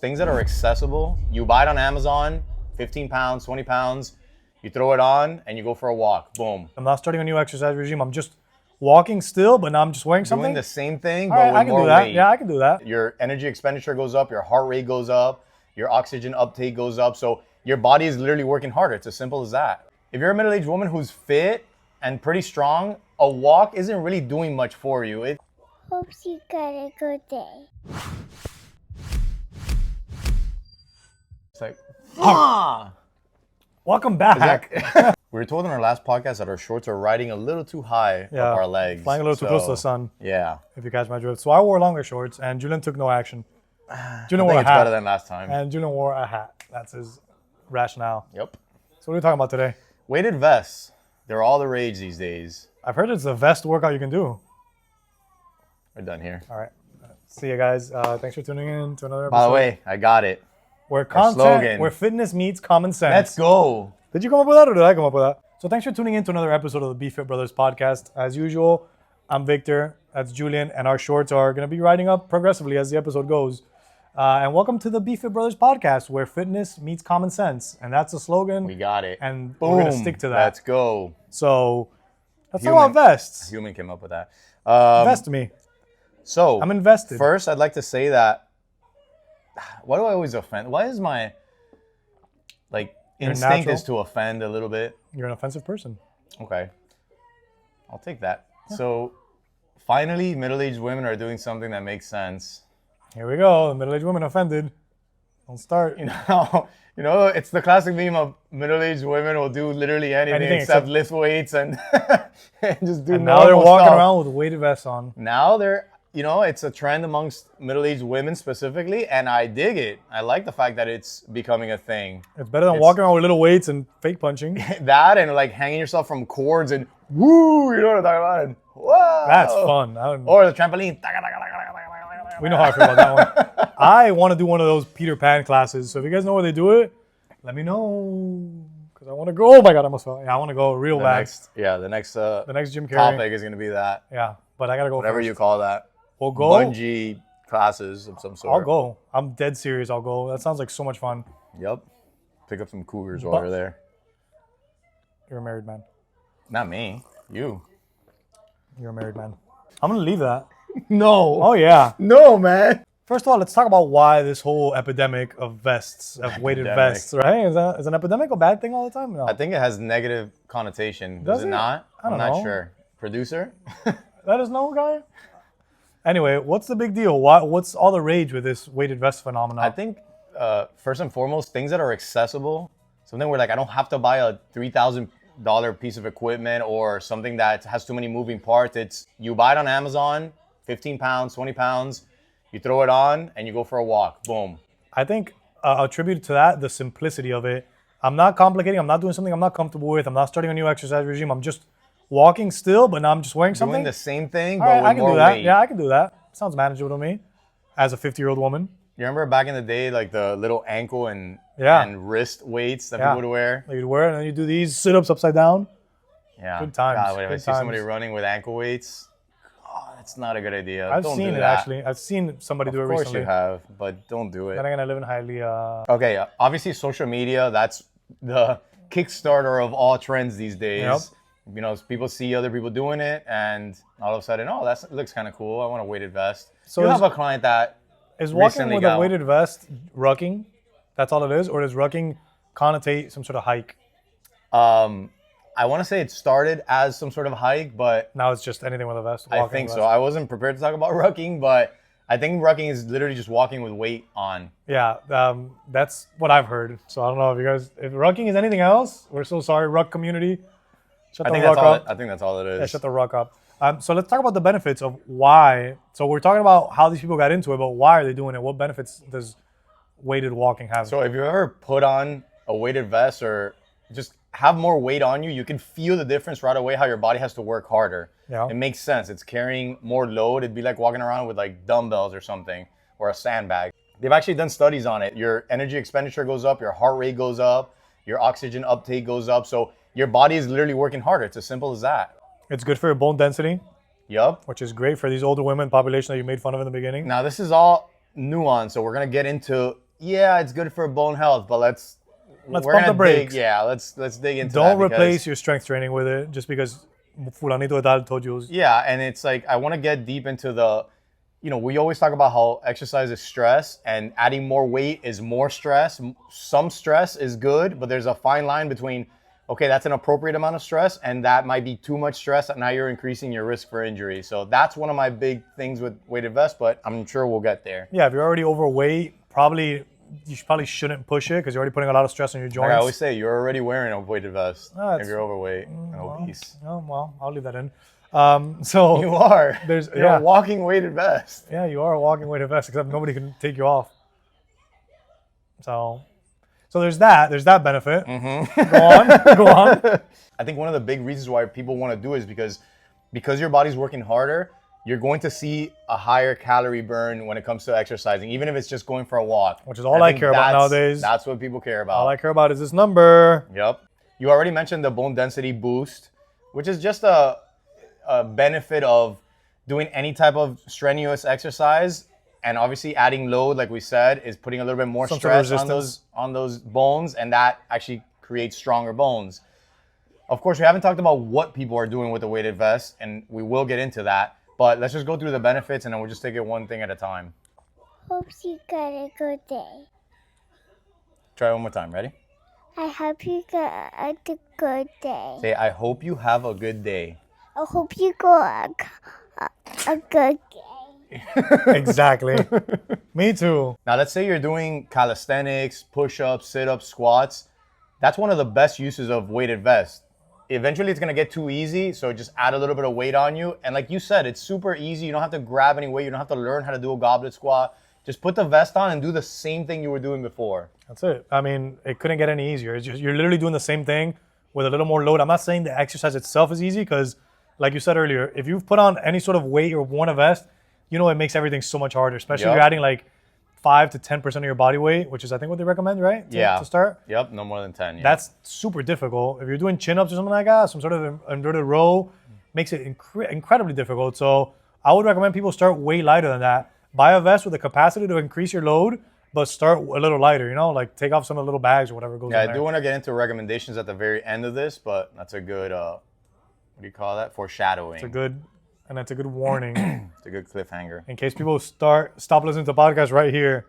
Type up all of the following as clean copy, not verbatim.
things that are accessible. You buy it on Amazon, 15 pounds, 20 pounds. You throw it on and you go for a walk. Boom. I'm not starting a new exercise regime. I'm just walking still, but now I'm just wearing something. Doing the same thing, All but right, with I can more do that. weight. Yeah, I can do that. Your energy expenditure goes up, your heart rate goes up, your oxygen uptake goes up. So your body is literally working harder. It's as simple as that. If you're a middle-aged woman who's fit and pretty strong, a walk isn't really doing much for you. Hope you got a good day. It's like, ah! Welcome back. We were told in our last podcast that our shorts are riding a little too high up our legs. Flying a little too close to the sun. Yeah. If you catch my drift. So I wore longer shorts and Julian took no action. Julian I wore think a it's hat. better than last time. And Julian wore a hat. That's his rationale. Yep. So what are we talking about today? Weighted vests. They're all the rage these days. I've heard it's the best workout you can do. We're done here. All right. See you guys. Thanks for tuning in to another episode. By the way, I got it. Where slogan. where fitness meets common sense. Let's go. Did you come up with that or did I come up with that? So thanks for tuning in to another episode of the Be Fit Brothers podcast. As usual, I'm Victor. That's Julian. And our shorts are going to be riding up progressively as the episode goes. And welcome to the Be Fit Brothers podcast, where fitness meets common sense. And that's the slogan. We got it. And Boom. we're going to stick to that. Let's go. So let's talk about vests. Human came up with that. Invest me. So I'm invested. First, I'd like to say that, why do I always offend? Why is my instinct is to offend a little bit? You're an offensive person. Okay. I'll take that. Yeah. So finally, middle-aged women are doing something that makes sense. Here we go. The middle-aged women offended. Don't start. You know, it's the classic meme of middle-aged women will do literally anything except lift weights and, and just do and now they're walking stuff. around with weighted vests on. Now they're, it's a trend amongst middle-aged women specifically, and I dig it. I like the fact that it's becoming a thing. It's better than walking around with little weights and fake punching. That and like hanging yourself from cords and woo, you know what I'm talking about? And whoa. That's fun. Or the trampoline. We know how I feel about that one. I want to do one of those Peter Pan classes. So if you guys know where they do it, let me know. Because I want to go. Oh my God, I almost fell. Yeah, I want to go real bad. The next Jim Carrey topic is going to be that. Yeah, but I got to go whatever first. you call that. We'll go. Bungee classes of some sort. I'll go. I'm dead serious. I'll go. That sounds like so much fun. Yep. Pick up some cougars while we're there. You're a married man. Not me. You. You're a married man. I'm going to leave that. No. Oh, yeah. No, man. First of all, let's talk about why this whole epidemic of vests, of weighted vests, right? Is an epidemic a bad thing all the time? No. I think it has negative connotation. Does it it? not? I'm not sure. Producer? Let us know, guy. Anyway, what's the big deal? What's all the rage with this weighted vest phenomenon? I think, first and foremost, things that are accessible. Something where I don't have to buy a $3,000 piece of equipment or something that has too many moving parts. It's you buy it on Amazon, 15 pounds, 20 pounds. You throw it on and you go for a walk. Boom. I think attributed to that, the simplicity of it. I'm not complicating. I'm not doing something I'm not comfortable with. I'm not starting a new exercise regime. I'm just walking still, but now I'm just wearing something. Doing the same thing, All but right, with I can more do that. weight. Yeah, I can do that. Sounds manageable to me as a 50-year-old woman. You remember back in the day, the little ankle and wrist weights that people would wear? You'd wear it and then you do these sit-ups upside down. Yeah. Good times. God, if I Good see times. somebody running with ankle weights, that's not a good idea. I've Don't seen do it, that. actually. I've seen somebody do it Of course recently. you have, but don't do it. Then again, I live in Hialeah. Okay, obviously social media, that's the Kickstarter of all trends these days. Yep. People see other people doing it, and all of a sudden, that looks kind of cool. I want a weighted vest. So you have a client that is walking with a weighted vest rucking? That's all it is, or does rucking connotate some sort of hike? I want to say it started as some sort of hike, but Now it's just anything with a vest. I think so. I wasn't prepared to talk about rucking, but I think rucking is literally just walking with weight on. Yeah, that's what I've heard. So I don't know if rucking is anything else. We're so sorry, ruck community. Shut the ruck up. I think that's all it is. Yeah, shut the ruck up. So let's talk about the benefits of why. So we're talking about how these people got into it, but why are they doing it? What benefits does weighted walking have? So if you ever put on a weighted vest or just have more weight on you, you can feel the difference right away how your body has to work harder. Yeah. It makes sense. It's carrying more load. It'd be like walking around with dumbbells or something or a sandbag. They've actually done studies on it. Your energy expenditure goes up, your heart rate goes up, your oxygen uptake goes up. So your body is literally working harder. It's as simple as that. It's good for your bone density. Yup. Which is great for these older women population that you made fun of in the beginning. Now this is all nuance, so we're gonna get into yeah, it's good for bone health, but let's Let's we're pump gonna the brakes. let's dig into that. Don't because- replace your strength training with it just because fulanito de tal told you. Yeah, and it's like I want to get deep into the, we always talk about how exercise is stress, and adding more weight is more stress. Some stress is good, but there's a fine line between, okay, that's an appropriate amount of stress, and that might be too much stress, and now you're increasing your risk for injury. So that's one of my big things with weighted vest, but I'm sure we'll get there. Yeah, if you're already overweight, you probably shouldn't push it because you're already putting a lot of stress on your joints. Like I always say, you're already wearing a weighted vest No, if you're overweight and obese. Oh, well, I'll leave that in. So You are. You're yeah. a walking weighted vest. Yeah, you are a walking weighted vest, except nobody can take you off. So there's that. There's that benefit. Mm-hmm. Go on. I think one of the big reasons why people want to do it is because your body's working harder, you're going to see a higher calorie burn when it comes to exercising, even if it's just going for a walk. Which is all I think care about nowadays. That's what people care about. All I care about is this number. Yep. You already mentioned the bone density boost, which is just a benefit of doing any type of strenuous exercise. And obviously adding load, like we said, is putting a little bit more Some sort of stress on those bones, and that actually creates stronger bones. Of course, we haven't talked about what people are doing with the weighted vest, and we will get into that. But let's just go through the benefits, and then we'll just take it one thing at a time. Hope you got a good day. Try it one more time. Ready? I hope you got a good day. Say, I hope you have a good day. I hope you got a good day. Exactly. Me too. Now, let's say you're doing calisthenics, push-ups, sit-ups, squats. That's one of the best uses of weighted vest. Eventually, it's going to get too easy, so just add a little bit of weight on you. And like you said, it's super easy. You don't have to grab any weight. You don't have to learn how to do a goblet squat. Just put the vest on and do the same thing you were doing before. That's it. I mean, it couldn't get any easier. It's just, you're literally doing the same thing with a little more load. I'm not saying the exercise itself is easy because, like you said earlier, if you've put on any sort of weight or worn a vest, it makes everything so much harder, especially if you're adding like 5 to 10% of your body weight, which is I think what they recommend, right? To start. Yep, no more than 10. Yeah. That's super difficult. If you're doing chin-ups or something like that, some sort of inverted row, makes it incredibly difficult. So I would recommend people start way lighter than that. Buy a vest with the capacity to increase your load, but start a little lighter, like take off some of the little bags or whatever goes in there. I do want to get into recommendations at the very end of this, but that's a good, what do you call that? Foreshadowing. That's a good warning. It's a good cliffhanger. In case people stop listening to the podcast right here,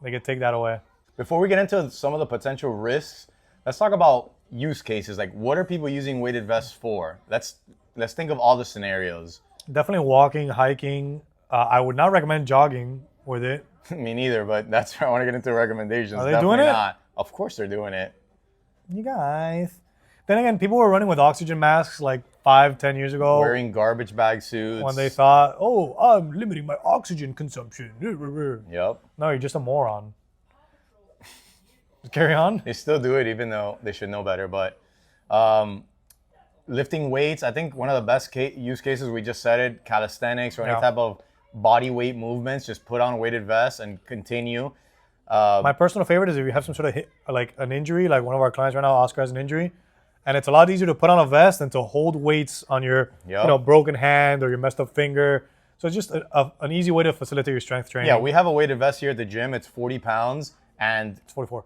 they can take that away. Before we get into some of the potential risks, let's talk about use cases. Like, what are people using weighted vests for? Let's think of all the scenarios. Definitely walking, hiking. I would not recommend jogging with it. Me neither, but that's where I want to get into recommendations. Are they Definitely doing it? not. Of course they're doing it. You guys. Then again, people were running with oxygen masks like 5-10 years ago. Wearing garbage bag suits. When they thought, I'm limiting my oxygen consumption. Yep. No, you're just a moron. Carry on. They still do it even though they should know better. But lifting weights, I think one of the best use cases, we just said it, calisthenics or any type of body weight movements, just put on a weighted vest and continue. My personal favorite is if you have some sort of like an injury, like one of our clients right now, Oscar, has an injury. And it's a lot easier to put on a vest than to hold weights on your broken hand or your messed up finger. So it's just an easy way to facilitate your strength training. Yeah, we have a weighted vest here at the gym. It's 40 pounds and... It's 44.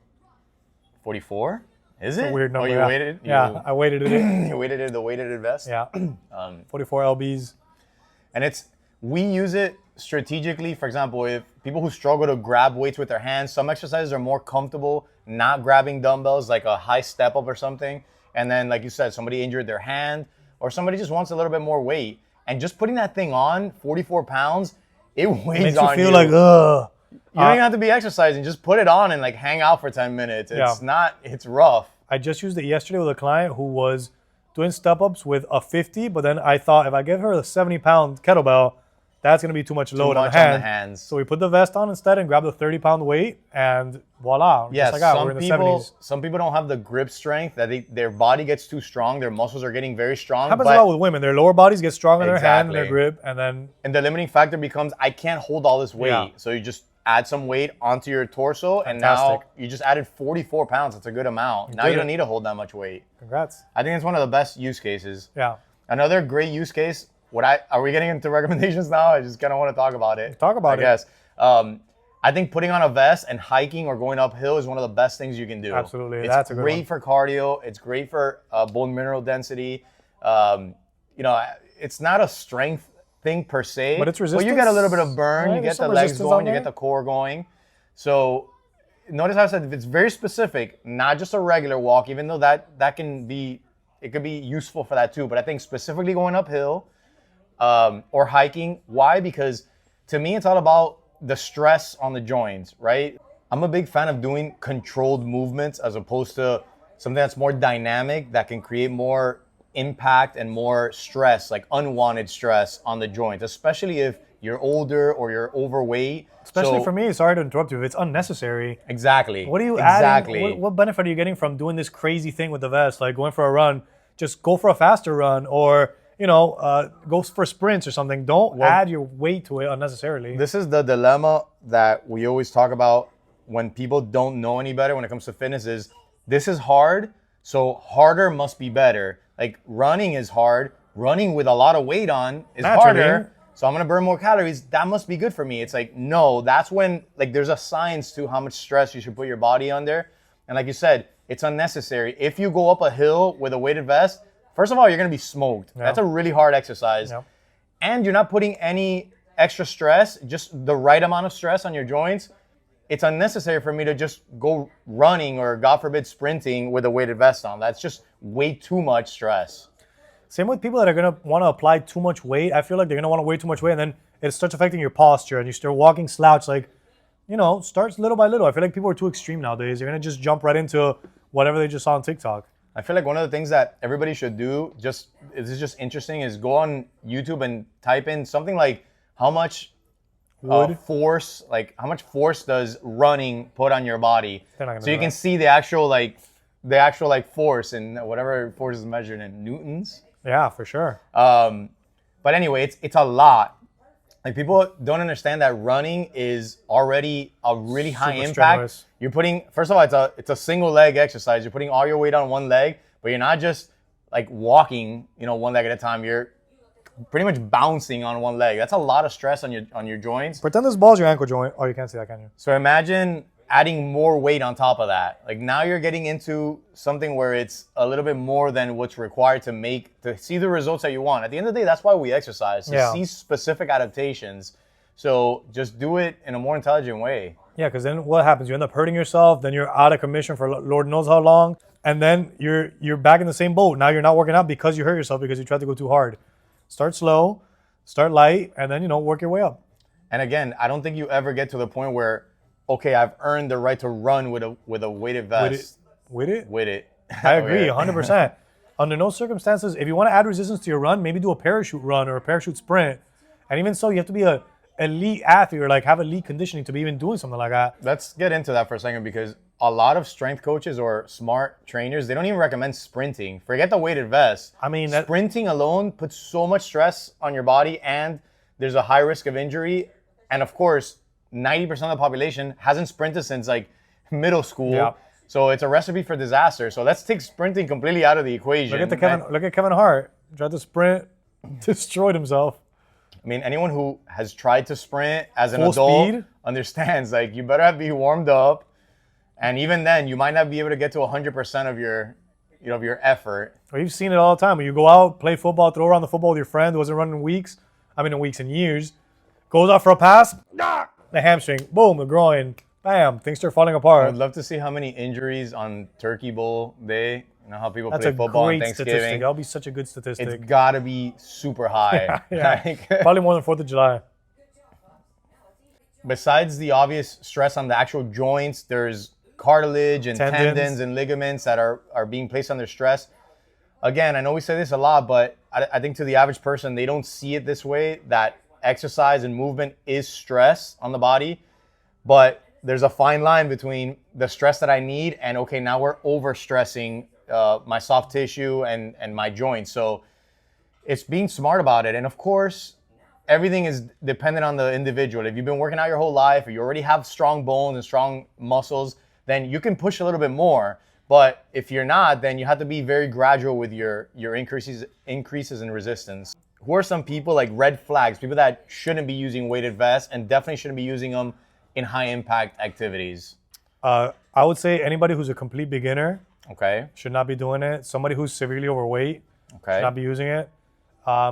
44? Is it? It's a weird number. Oh, you weighted it? Yeah, I weighted it. You weighted it, the weighted vest? Yeah. 44 lbs. And we use it strategically. For example, if people who struggle to grab weights with their hands, some exercises are more comfortable not grabbing dumbbells, like a high step up or something. And then, like you said, somebody injured their hand or somebody just wants a little bit more weight. And just putting that thing on, 44 pounds, it weighs Makes on you feel like, ugh. You don't even have to be exercising. Just put it on and like hang out for 10 minutes. It's rough. I just used it yesterday with a client who was doing step-ups with a 50, but then I thought if I give her a 70-pound kettlebell, that's going to be too much load on the hands. So we put the vest on instead and grabbed the 30-pound weight, and voila. Yeah, just like we're in the 70s. Some people don't have the grip strength, that their body gets too strong. Their muscles are getting very strong. Happens a lot with women. Their lower bodies get strong in their hand and their grip, and the limiting factor becomes, I can't hold all this weight. Yeah. So you just add some weight onto your torso, and now you just added 44 pounds. That's a good amount. Now you don't need to hold that much weight. Congrats. I think it's one of the best use cases. Yeah. Another great use case, are we getting into recommendations now? I just kind of want to talk about it. Talk about it. I guess. I think putting on a vest and hiking or going uphill is one of the best things you can do. Absolutely. It's That's a good great one. for cardio. It's great for bone mineral density. It's not a strength thing per se. But it's But you resistance. get a little bit of burn. Right, You there's get the some legs resistance going. on You there. get the core going. So notice how I said it's very specific, not just a regular walk, even though that can be, it could be useful for that too. But I think specifically going uphill or hiking. Why? Because to me, it's all about the stress on the joints, right? I'm a big fan of doing controlled movements as opposed to something that's more dynamic that can create more impact and more stress, like unwanted stress on the joints, especially if you're older or you're overweight. Especially So- for me, sorry to interrupt you, if it's unnecessary. Exactly. What are you exactly. adding? What benefit are you getting from doing this crazy thing with the vest? Like going for a run, just go for a faster run, or go for sprints or something. Don't add your weight to it unnecessarily. This is the dilemma that we always talk about when people don't know any better when it comes to fitness is this is hard, so harder must be better. Like running is hard. Running with a lot of weight on is Naturally. harder. So I'm going to burn more calories. That must be good for me. It's like, no, that's when like there's a science to how much stress you should put your body under. And like you said, it's unnecessary. If you go up a hill with a weighted vest, first of all, you're going to be smoked. Yeah. That's a really hard exercise. Yeah. And you're not putting any extra stress, just the right amount of stress on your joints. It's unnecessary for me to just go running or, God forbid, sprinting with a weighted vest on. That's just way too much stress. Same with people that are gonna want to apply too much weight. I feel like they're gonna want to weigh too much weight, and then it starts affecting your posture, and you start walking slouch. Like, starts little by little. I feel like people are too extreme nowadays. They're gonna just jump right into whatever they just saw on TikTok. I feel like one of the things that everybody should do, this is just interesting, is go on YouTube and type in something like how much force does running put on your body? They're not gonna So do you can that. see the actual force and whatever force is measured in newtons. Yeah, for sure. But anyway, it's a lot. Like people don't understand that running is already a really high Super impact. strenuous. You're putting, first of all, it's a single leg exercise. You're putting all your weight on one leg, but you're not just like walking, one leg at a time. You're pretty much bouncing on one leg. That's a lot of stress on your joints. Pretend this ball's your ankle joint. Oh, you can't see that, can you? So imagine adding more weight on top of that. Like now you're getting into something where it's a little bit more than what's required to see the results that you want. At the end of the day, that's why we exercise, to see specific adaptations. So just do it in a more intelligent way. Yeah, because then what happens? You end up hurting yourself. Then you're out of commission for Lord knows how long, and then you're back in the same boat. Now you're not working out because you hurt yourself because you tried to go too hard. Start slow, start light, and then work your way up. And again, I don't think you ever get to the point where, okay, I've earned the right to run with a weighted vest. With it? With it. I agree, Okay. 100%. Under no circumstances, if you want to add resistance to your run, maybe do a parachute run or a parachute sprint. And even so, you have to be a elite athlete or have elite conditioning to be even doing something like that. Let's get into that for a second because a lot of strength coaches or smart trainers, they don't even recommend sprinting. Forget the weighted vest. I mean, sprinting alone puts so much stress on your body and there's a high risk of injury. And of course, 90% of the population hasn't sprinted since middle school. Yeah. So it's a recipe for disaster. So let's take sprinting completely out of the equation. Look at Kevin Hart. Tried to sprint, destroyed himself. I mean, anyone who has tried to sprint as an Full adult speed? understands, you better be warmed up. And even then, you might not be able to get to 100% of your effort. We've seen it all the time. When you go out, play football, throw around the football with your friend who wasn't running in weeks and years, goes out for a pass, the hamstring, boom, the groin, bam, things start falling apart. I'd love to see how many injuries on Turkey Bowl Day. You know how people That's play a football on great Thanksgiving. statistic. That'll be such a good statistic. It's got to be super high. Yeah. Probably more than 4th of July. Besides the obvious stress on the actual joints, there's cartilage and tendons and ligaments that are being placed under stress. Again, I know we say this a lot, but I think to the average person, they don't see it this way, that exercise and movement is stress on the body. But there's a fine line between the stress that I need and, okay, now we're overstressing my soft tissue and my joints. So it's being smart about it. And of course, everything is dependent on the individual. If you've been working out your whole life, or you already have strong bones and strong muscles, then you can push a little bit more. But if you're not, then you have to be very gradual with your increases in resistance. Who are some people like red flags, people that shouldn't be using weighted vests and definitely shouldn't be using them in high impact activities? I would say anybody who's a complete beginner Okay. should not be doing it. Somebody who's severely overweight Okay. should not be using it.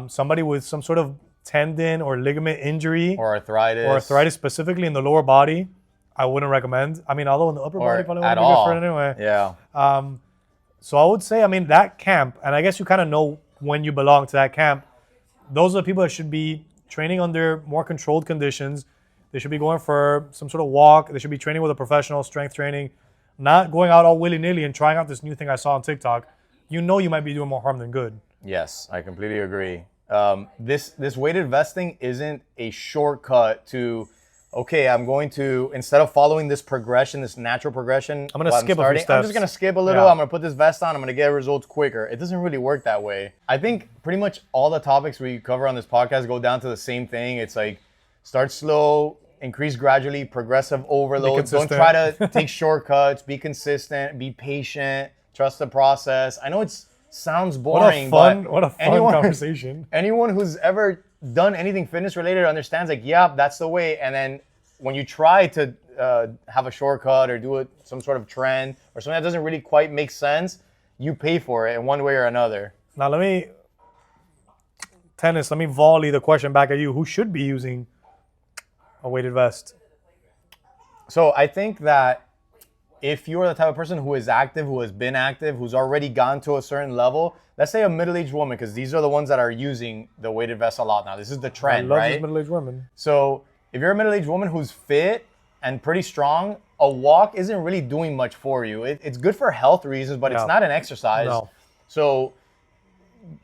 Somebody with some sort of tendon or ligament injury Or arthritis. specifically in the lower body, I wouldn't recommend. I mean, although in the upper Or body probably at wouldn't be good all. for it anyway. Yeah. So I would say, I mean, that camp, and I guess you kind of know when you belong to that camp, those are the people that should be training under more controlled conditions. They should be going for some sort of walk. They should be training with a professional, strength training, not going out all willy-nilly and trying out this new thing I saw on TikTok. You know you might be doing more harm than good. Yes, I completely agree. This weighted vesting isn't a shortcut to, okay, I'm going to, instead of following this progression, this natural progression, I'm going to skip a few steps. I'm just going to skip a little. Yeah. I'm going to put this vest on. I'm going to get results quicker. It doesn't really work that way. I think pretty much all the topics we cover on this podcast go down to the same thing. It's like start slow, increase gradually, progressive overload. Don't try to take shortcuts. Be consistent. Be patient. Trust the process. I know it sounds boring, what a fun conversation. Anyone who's ever done anything fitness related understands, like, yeah, that's the way. And then when you try to have a shortcut or do some sort of trend or something that doesn't really quite make sense, you pay for it in one way or another. Now let me volley the question back at you. Who should be using a weighted vest? So I think that if you're the type of person who is active, who has been active, who's already gone to a certain level, let's say a middle-aged woman, because these are the ones that are using the weighted vest a lot now. This is the trend, I love right? these middle-aged women. So if you're a middle-aged woman who's fit and pretty strong, a walk isn't really doing much for you. It's good for health reasons, but it's not an exercise. No. So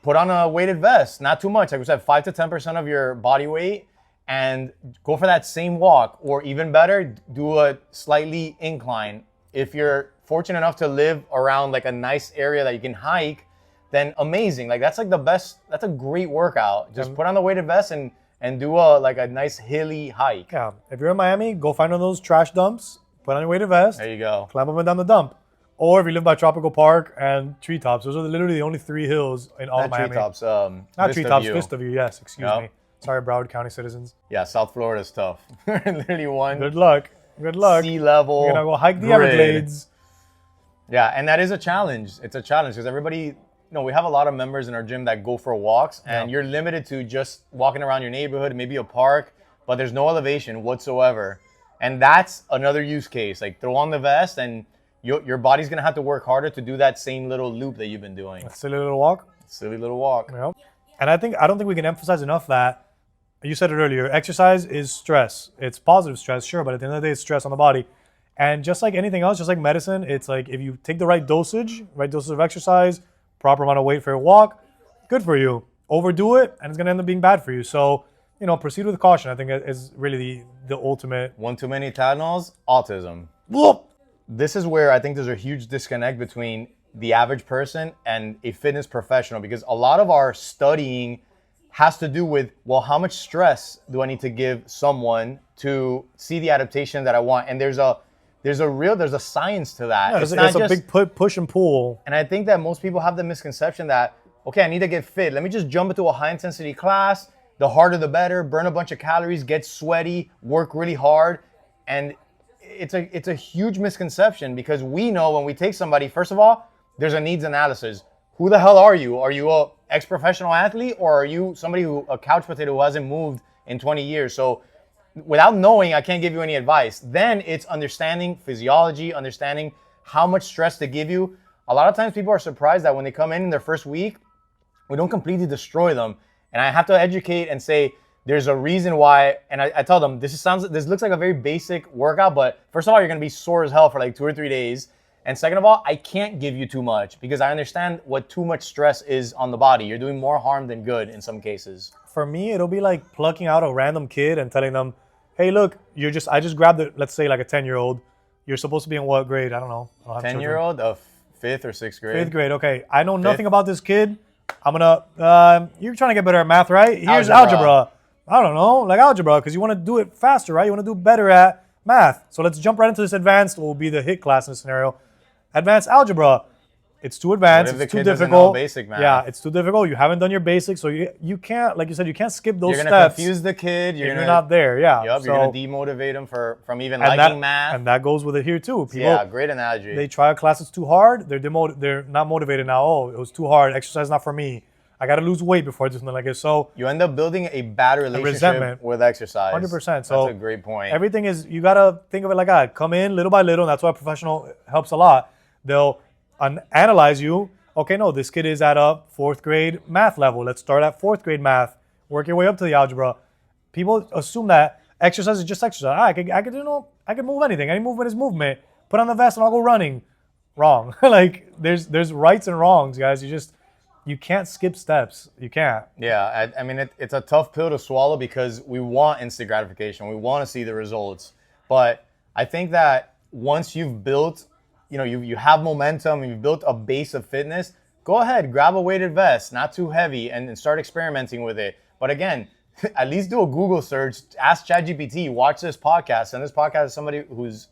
put on a weighted vest, not too much. Like we said, 5 to 10% of your body weight, and go for that same walk. Or even better, do a slightly incline. If you're fortunate enough to live around like a nice area that you can hike, then amazing. Like that's like the best, that's a great workout. Just put on the weighted vest and do a nice hilly hike. Yeah. If you're in Miami, go find one of those trash dumps, put on your weighted vest, There you go. climb up and down the dump. Or if you live by Tropical Park and Treetops, those are literally the only 3 hills in all of Not Miami. treetops, Not Vista Treetops, View. Vista View, yes, excuse Yep. me. Sorry, Broward County citizens. Yeah, South Florida's tough. Literally one Good luck. Good luck. sea level. You're going to go hike the grid. Everglades. Yeah, and that is a challenge. It's a challenge because everybody, we have a lot of members in our gym that go for walks, and you're limited to just walking around your neighborhood, maybe a park, but there's no elevation whatsoever. And that's another use case. Like throw on the vest and your body's going to have to work harder to do that same little loop that you've been doing. A silly little walk. Silly little walk. Yep. And I don't think we can emphasize enough that, you said it earlier, exercise is stress. It's positive stress, sure, but at the end of the day, it's stress on the body. And just like anything else, just like medicine, it's like if you take the right dosage of exercise, proper amount of weight for your walk, good for you. Overdo it, and it's going to end up being bad for you. So, proceed with caution, I think is really the ultimate. One too many Tylenols, autism. Whoop! This is where I think there's a huge disconnect between the average person and a fitness professional, because a lot of our studying has to do with, well, how much stress do I need to give someone to see the adaptation that I want? And there's a science to that. Yeah, it's a big push and pull. And I think that most people have the misconception that, okay, I need to get fit. Let me just jump into a high intensity class. The harder the better, burn a bunch of calories, get sweaty, work really hard. And it's a huge misconception, because we know when we take somebody, first of all, there's a needs analysis. Who the hell are you? Are you a ex-professional athlete, or are you somebody a couch potato who hasn't moved in 20 years? So without knowing, I can't give you any advice. Then it's understanding physiology, understanding how much stress to give you. A lot of times people are surprised that when they come in their first week, we don't completely destroy them. And I have to educate and say, there's a reason why. And I tell them, this looks like a very basic workout, but first of all, you're going to be sore as hell for like 2 or 3 days. And second of all, I can't give you too much, because I understand what too much stress is on the body. You're doing more harm than good in some cases. For me, it'll be like plucking out a random kid and telling them, hey, look, I just grabbed let's say like a 10-year-old. You're supposed to be in what grade? I don't know. 10-year-old of 5th or 6th grade? 5th grade, okay. I know nothing about this kid. You're trying to get better at math, right? Here's algebra. I don't know, like algebra, because you want to do it faster, right? You want to do better at math. So let's jump right into this advanced, what will be the HIT class in this scenario. Advanced algebra. it's too advanced, What if the it's too kid doesn't know difficult. basic math? Yeah, it's too difficult. You haven't done your basics, so you can't, like you said, you can't skip those You're steps. gonna confuse the kid. You're not there. Yeah. Yep, So, you're gonna demotivate him from even and liking that, math. And that goes with it here too. People, Yeah, great analogy. they try a class that's too hard. They're not motivated now. Oh, it was too hard. Exercise not for me. I got to lose weight before I do something like this. So you end up building a bad relationship resentment. with exercise. 100%. So that's a great point. Everything is, you got to think of it like that. Come in little by little. And that's why a professional helps a lot. They'll analyze you. Okay, no, this kid is at a 4th grade math level. Let's start at 4th grade math. Work your way up to the algebra. People assume that exercise is just exercise. I could move anything. Any movement is movement. Put on the vest and I'll go running. Wrong. Like there's rights and wrongs, guys. You can't skip steps. You can't. Yeah, I mean, it's a tough pill to swallow because we want instant gratification. We want to see the results. But I think that once you've built, you have momentum and you've built a base of fitness, go ahead, grab a weighted vest, not too heavy, and start experimenting with it. But again, at least do a Google search, ask ChatGPT, watch this podcast, and this podcast is somebody who's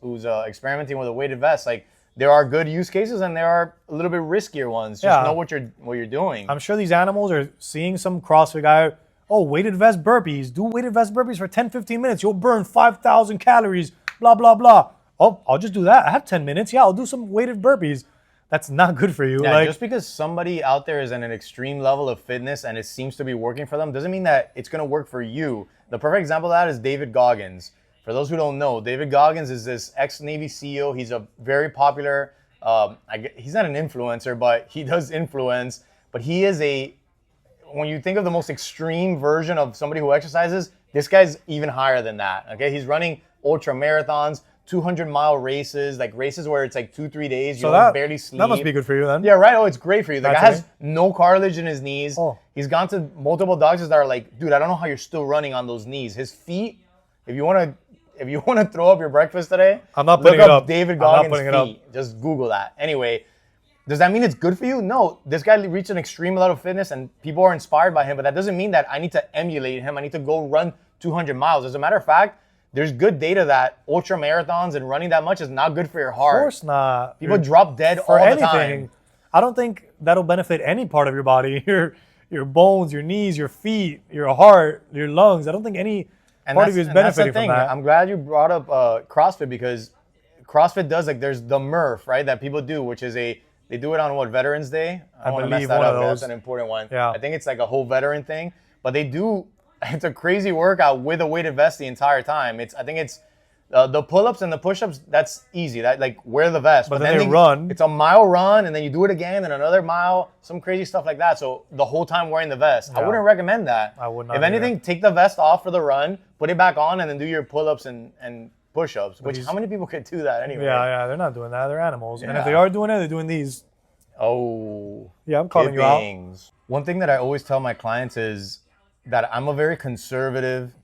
experimenting with a weighted vest. Like, there are good use cases and there are a little bit riskier ones. Just know what you're doing. I'm sure these animals are seeing some CrossFit guy, weighted vest burpees. Do weighted vest burpees for 10, 15 minutes. You'll burn 5,000 calories, blah, blah, blah. Oh, I'll just do that. I have 10 minutes. Yeah, I'll do some weighted burpees. That's not good for you. Yeah, just because somebody out there is at an extreme level of fitness and it seems to be working for them doesn't mean that it's going to work for you. The perfect example of that is David Goggins. For those who don't know, David Goggins is this ex-Navy CEO. He's a very popular, he's not an influencer, but he does influence. But he is when you think of the most extreme version of somebody who exercises, this guy's even higher than that, okay? He's running ultra marathons, 200-mile races, like races where it's like 2-3 days, you barely sleep. That must be good for you then. Yeah, right. Oh, it's great for you. The guy has no cartilage in his knees. Oh. He's gone to multiple doctors that are like, dude, I don't know how you're still running on those knees. His feet, if you want to throw up your breakfast today, I'm not putting look it up up. David Goggins' feet. Just Google that. Anyway, does that mean it's good for you? No. This guy reached an extreme level of fitness and people are inspired by him, but that doesn't mean that I need to emulate him. I need to go run 200 miles. As a matter of fact, there's good data that ultra marathons and running that much is not good for your heart. Of course not. People drop dead all the time. I don't think that'll benefit any part of your body. Your bones, your knees, your feet, your heart, your lungs. I don't think any part of you is benefiting from that. I'm glad you brought up CrossFit because CrossFit does, like, there's the Murph, right, that people do, which is they do it on Veterans Day? I want to mess that up. That's an important one. Yeah. I think it's like a whole veteran thing, but it's a crazy workout with a weighted vest the entire time. I think it's the pull-ups and the push-ups, that's easy. That, like, wear the vest. But then they run. It's a mile run, and then you do it again, and another mile, some crazy stuff like that. So the whole time wearing the vest. Yeah. I wouldn't recommend that. I would not. If anything, take the vest off for the run, put it back on, and then do your pull-ups and push-ups. Which, how many people could do that anyway? Yeah, they're not doing that. They're animals. Yeah. And if they are doing it, they're doing these. Oh. Yeah, I'm calling you out. One thing that I always tell my clients is that I'm a very conservative,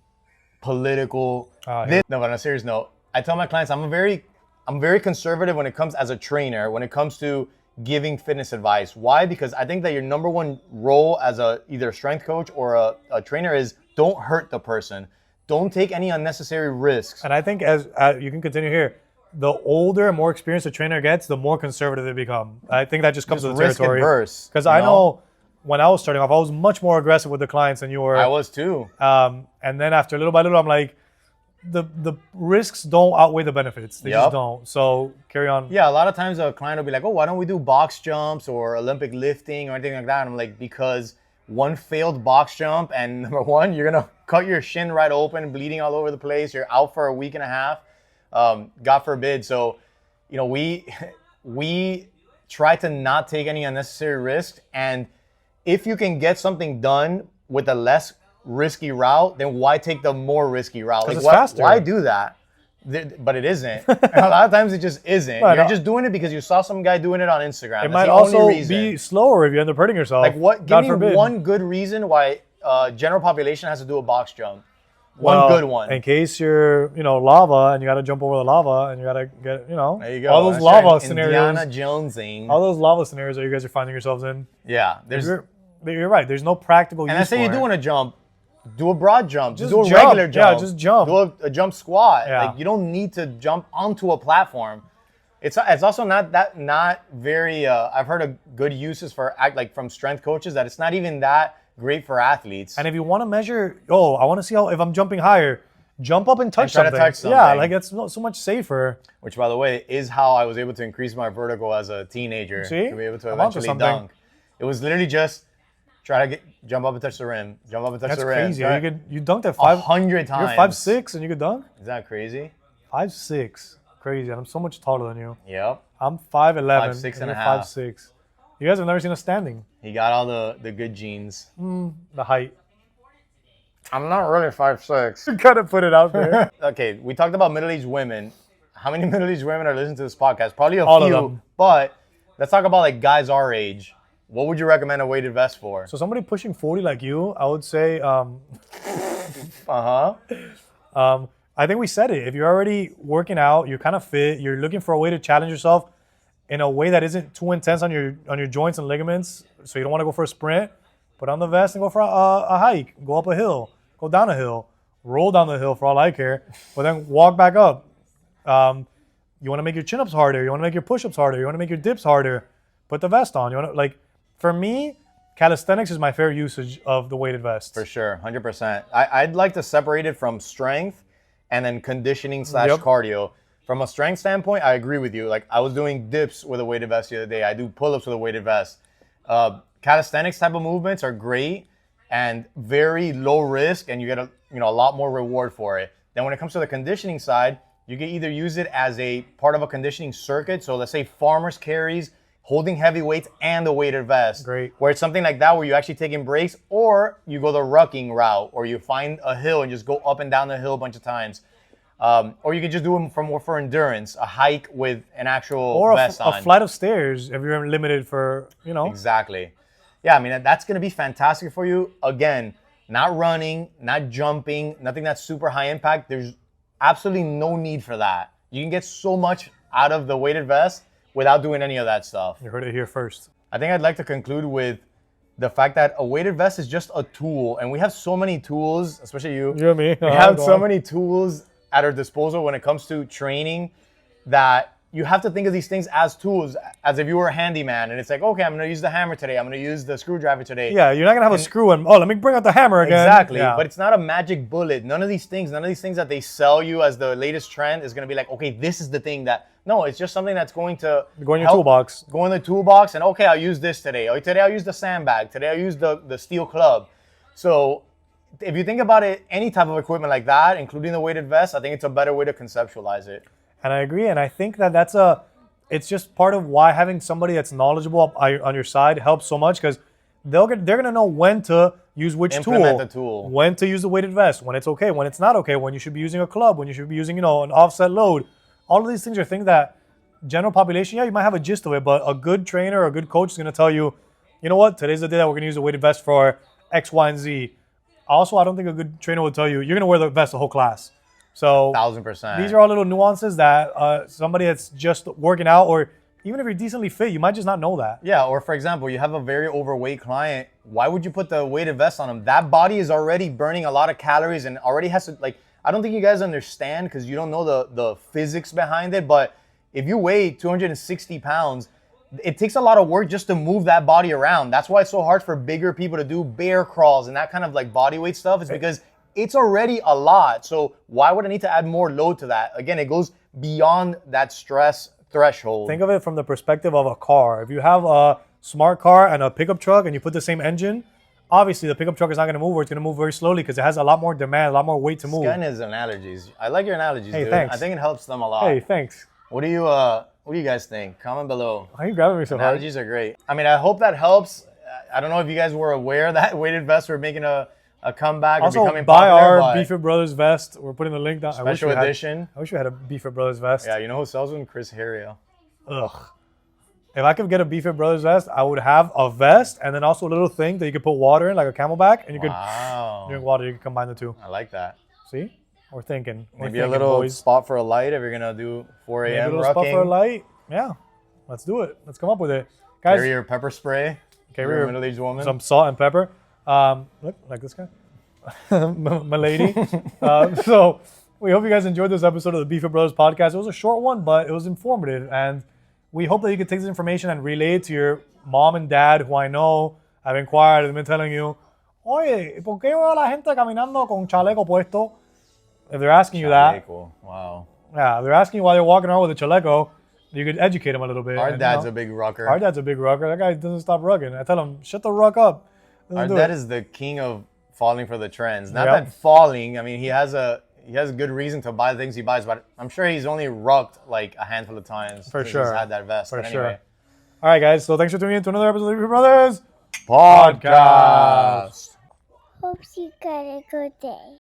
political. No, but on a serious note, I tell my clients I'm very conservative when it comes as a trainer, when it comes to giving fitness advice. Why? Because I think that your number one role as either a strength coach or a trainer is don't hurt the person. Don't take any unnecessary risks. And I think as you can continue here, the older and more experienced a trainer gets, the more conservative they become. I think that just comes with the territory. Because I know when I was starting off, I was much more aggressive with the clients than you were. I was too. And then after little by little, I'm like, the risks don't outweigh the benefits. They just don't. So carry on. Yeah, a lot of times a client will be like, oh, why don't we do box jumps or Olympic lifting or anything like that? And I'm like, because one failed box jump and number one, you're going to cut your shin right open, bleeding all over the place. You're out for a week and a half. God forbid. So, we try to not take any unnecessary risks. And if you can get something done with a less risky route, then why take the more risky route? Like, faster. Why do that? But it isn't. A lot of times it just isn't. Right, you're just doing it because you saw some guy doing it on Instagram. It might also be slower if you end up hurting yourself. Like what? Give me one good reason why general population has to do a box jump. One good one. In case you're, lava and you got to jump over the lava and you got to get, There you go. all those lava scenarios. Indiana Jonesing. All those lava scenarios that you guys are finding yourselves in. Yeah. You're right. There's no practical use for it. And I say you're doing a jump. Do a broad jump. Just do a jump. regular jump. Yeah, just jump. Do a jump squat. Yeah. Like, you don't need to jump onto a platform. It's also not very. I've heard of good uses for from strength coaches that it's not even that great for athletes. And if you want to measure, I want to see how if I'm jumping higher, jump up and touch try to something. touch something. Yeah, like it's so much safer. Which, by the way, is how I was able to increase my vertical as a teenager. See? To be able to I'm onto eventually something. dunk. It was literally just try to jump up and touch the rim. Jump up and touch That's the rim. crazy. You dunked at 100 times. You're 5'6" and you could dunk? Is that crazy? 5'6". Crazy. And I'm so much taller than you. Yep. I'm 5'11". 5'6" and and a you're half. 5'6". You guys have never seen us standing. He got all the good genes. The height. I'm not really 5'6". You gotta put it out there. Okay, we talked about middle-aged women. How many middle-aged women are listening to this podcast? Probably a All of few. them. But let's talk about like guys our age. What would you recommend a weighted vest for? So somebody pushing 40 like you, I would say, I think we said it. If you're already working out, you're kind of fit, you're looking for a way to challenge yourself in a way that isn't too intense on your joints and ligaments, so you don't want to go for a sprint, put on the vest and go for a hike, go up a hill, go down a hill, roll down the hill for all I care, but then walk back up. You want to make your chin-ups harder, you want to make your push-ups harder, you want to make your dips harder, put the vest on. You want to, for me, calisthenics is my favorite usage of the weighted vest. For sure, 100%. I'd like to separate it from strength and then conditioning / cardio. From a strength standpoint, I agree with you. Like I was doing dips with a weighted vest the other day. I do pull-ups with a weighted vest. Calisthenics type of movements are great and very low risk, and you get a lot more reward for it. Then when it comes to the conditioning side, you can either use it as a part of a conditioning circuit. So let's say farmers carries, holding heavy weights and the weighted vest. Great. Where it's something like that where you're actually taking breaks, or you go the rucking route, or you find a hill and just go up and down the hill a bunch of times. Or you can just do them for endurance, a hike with an actual vest on. Or a flight of stairs if you're limited for, Exactly. Yeah, I mean, that's going to be fantastic for you. Again, not running, not jumping, nothing that's super high impact. There's absolutely no need for that. You can get so much out of the weighted vest without doing any of that stuff. You heard it here first. I think I'd like to conclude with the fact that a weighted vest is just a tool. And we have so many tools, especially you. You and me. We have so many tools at our disposal when it comes to training that you have to think of these things as tools, as if you were a handyman. And it's like, okay, I'm going to use the hammer today. I'm going to use the screwdriver today. Yeah, you're not going to have a screw and, let me bring out the hammer again. Exactly. Yeah. But it's not a magic bullet. None of these things that they sell you as the latest trend is going to be like, okay, this is the thing that, no, it's just something that's going to go in your toolbox. Go in the toolbox and, okay, I'll use this today. Or today I'll use the sandbag. Today I'll use the steel club. So if you think about it, any type of equipment like that, including the weighted vest, I think it's a better way to conceptualize it. And I agree. And I think that it's just part of why having somebody that's knowledgeable on your side helps so much, because they're going to know when to use which Implement the tool. When to use the weighted vest, when it's okay, when it's not okay, when you should be using a club, when you should be using, an offset load. All of these things are things that general population, you might have a gist of it, but a good trainer or a good coach is going to tell you, you know what, today's the day that we're going to use the weighted vest for X, Y, and Z. Also, I don't think a good trainer will tell you, you're going to wear the vest the whole class. So 1,000%. These are all little nuances that somebody that's just working out, or even if you're decently fit, you might just not know that. Yeah, or for example, you have a very overweight client. Why would you put the weighted vest on them? That body is already burning a lot of calories and already has to, I don't think you guys understand because you don't know the physics behind it, but if you weigh 260 pounds, it takes a lot of work just to move that body around. That's why it's so hard for bigger people to do bear crawls and that kind of body weight stuff. It's because it's already a lot. So why would I need to add more load to that? Again, it goes beyond that stress threshold. Think of it from the perspective of a car. If you have a smart car and a pickup truck and you put the same engine, obviously the pickup truck is not going to move, or it's going to move very slowly because it has a lot more demand, a lot more weight to move. Scan is analogies. I like your analogies, hey, dude. Thanks. I think it helps them a lot. Hey, thanks. What do you guys think? Comment below. Why are you grabbing me so hard? Analogies are great. I mean, I hope that helps. I don't know if you guys were aware that weighted vests were making a comeback or also, becoming buy popular. our Beefit Brothers vest. We're putting the link down. Special edition. I wish we had a Beefit Brothers vest. Yeah, you know who sells one? Chris Harrio. Ugh. If I could get a Beefit Brothers vest, I would have a vest and then also a little thing that you could put water in, like a Camelback, and you could drink water. You could combine the two. I like that. See? We're thinking. Maybe a little spot for a light if you're going to do 4 a.m. Maybe a little spot for a light. Yeah. Let's do it. Let's come up with it. Guys, carry your pepper spray. Carry your middle-aged woman. Some salt and pepper. Look, like this guy. My lady. So We hope you guys enjoyed this episode of the Beef It Brothers podcast. It was a short one, but it was informative. And we hope that you can take this information and relay it to your mom and dad, who I know have inquired and been telling you, oye, ¿por qué veo a la gente caminando con chaleco puesto? If they're asking you that, wow. yeah, if they're asking you why they're walking around with a chaleco, you could educate them a little bit. Our dad's a big rucker. Our dad's a big rucker. That guy doesn't stop rugging. I tell him, shut the ruck up. Our dad is the king of falling for the trends. Not Yep. that falling. I mean, he has a good reason to buy the things he buys, but I'm sure he's only rucked like a handful of times. For since sure. He's had that vest. For But sure. anyway. All right, guys. So thanks for tuning in to another episode of the Beef It Brothers Podcast. Hope you got a good day.